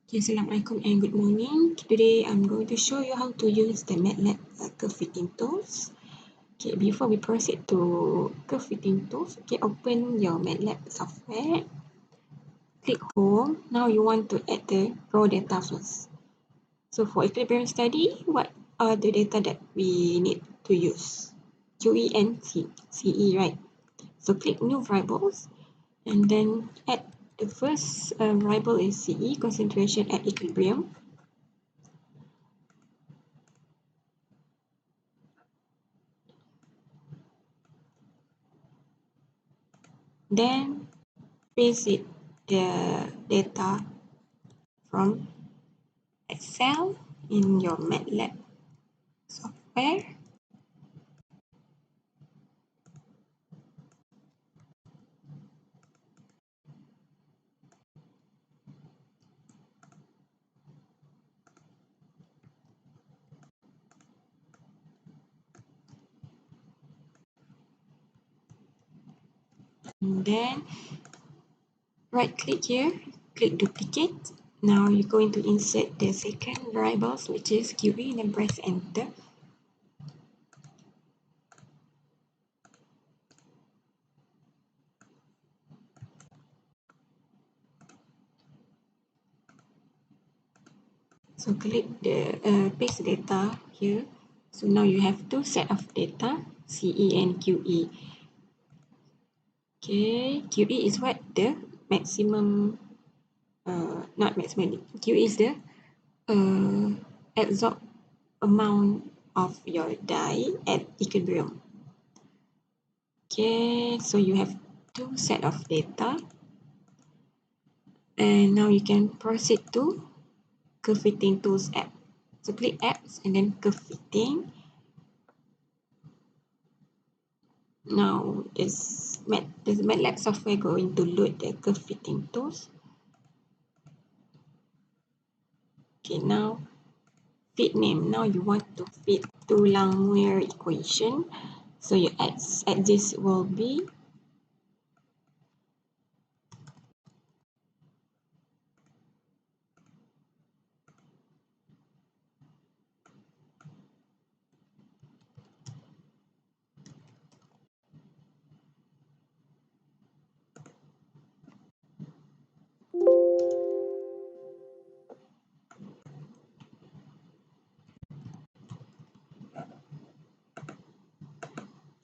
Okay, Assalamualaikum and good morning. Today I'm going to show you how to use the MATLAB curve fitting tools. Okay, before we proceed to curve fitting tools, okay, open your MATLAB software. Click home. Now you want to add the raw data first. So for equilibrium study, what are the data that we need to use? QE and CE, right? So click new variables and then add the first variable is CE, concentration at equilibrium. Then paste it the data from Excel in your MATLAB software. And then right click here, click duplicate. Now you're going to insert the second variables, which is QE, and then press enter. So click the paste data here. So now you have two set of data, CE and QE. Okay, QE is what? The maximum, not maximum, QE is the absorb amount of your dye at equilibrium. Okay, so you have two set of data. And now you can proceed to curve fitting tools app. So click apps and then curve fitting. Now is the MATLAB software going to load the curve fitting tools. Okay, now fit name. Now you want to fit to Langmuir equation. So your axis will be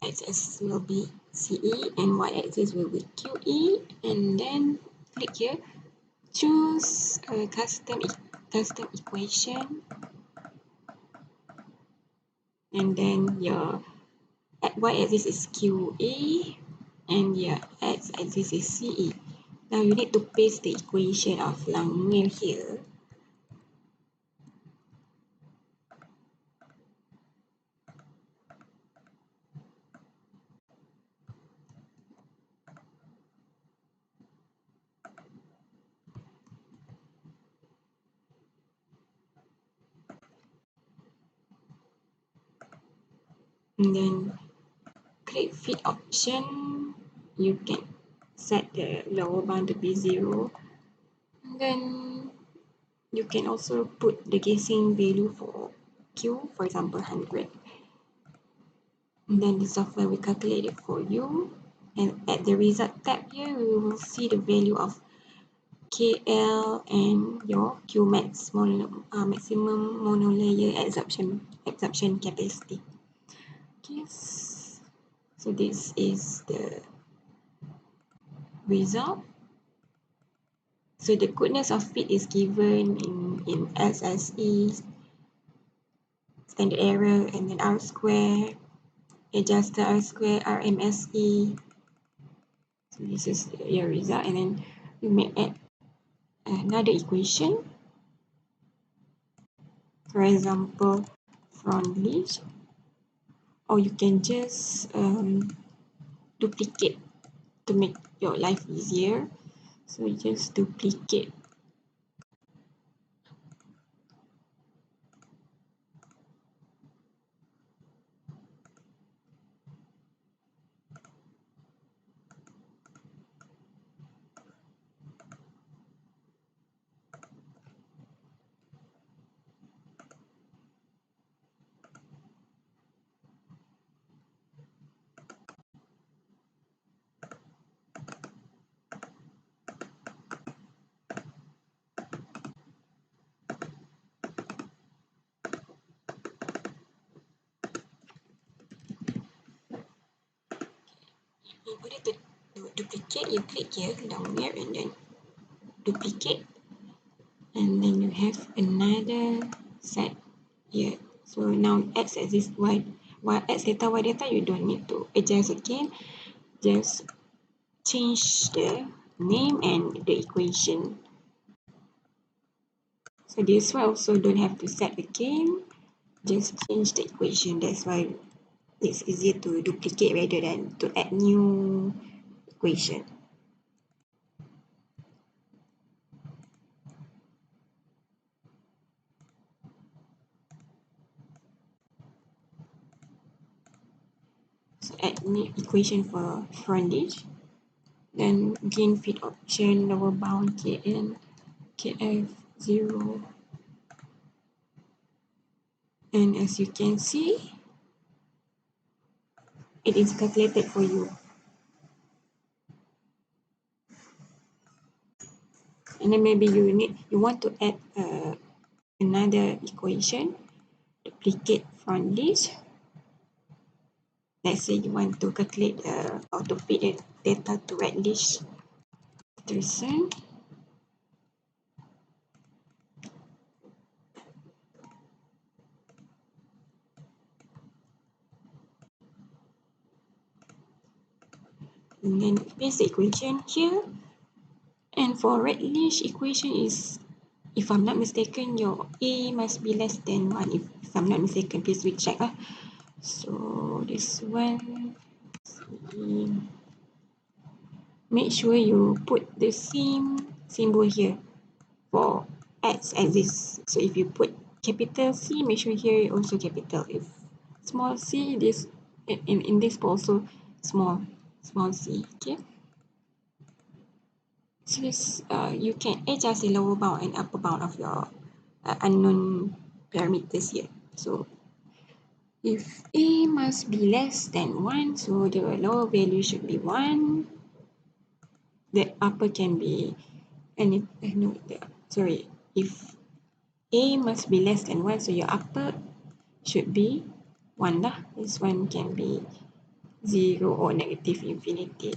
x-axis will be CE and y-axis will be QE, and then click here, choose a custom equation, and then your y-axis is QE and your x-axis is CE. Now you need to paste the equation of Langmuir here. And then click fit option. You can set the lower bound to be 0. And then you can also put the guessing value for Q, for example 100. And then the software will calculate it for you. And at the result tab here, we will see the value of KL and your Qmax, maximum monolayer absorption capacity. Okay, so this is the result. So the goodness of fit is given in SSE, standard error, and then R square, adjusted R square, RMSE. So this is your result, and then you may add another equation. For example, front leaf, or you can just duplicate to make your life easier. So you just duplicate. In order to duplicate, you click here down here and then duplicate, and then you have another set here. So now x axis y, x data, y data, you don't need to adjust again. Just change the name and the equation. So this one also don't have to set again. Just change the equation. That's why it's easier to duplicate rather than to add new equation. So add new equation for front dish. Then gain fit option, lower bound kn, kf0. And as you can see, it is calculated for you. And then maybe you want to add another equation, duplicate front dish. Let's say you want to calculate how to feed the data to right dish. Person. And then paste the equation here. And for right dish equation is, if I'm not mistaken, your A must be less than 1. If I'm not mistaken, please recheck. So this one, make sure you put the same symbol here for x axis. So if you put capital C, make sure here also capital. If small c, this in this also small c. Okay. So this, you can adjust the lower bound and upper bound of your unknown parameters here. So if a must be less than 1, so the lower value should be 1. The upper can be any, no, sorry. If a must be less than 1, so your upper should be 1 lah. This one can be 0 or negative infinity.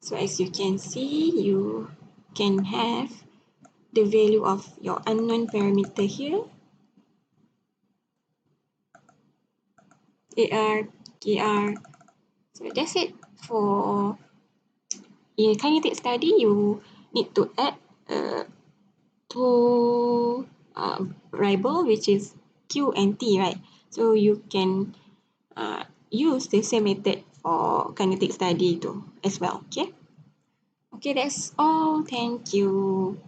So as you can see, you can have the value of your unknown parameter here, AR, KR. So that's it. For in kinetic study, you need to add two variable, which is Q and T, right? So you can use the same method for kinetic study too as well. Okay. Okay, that's all. Thank you.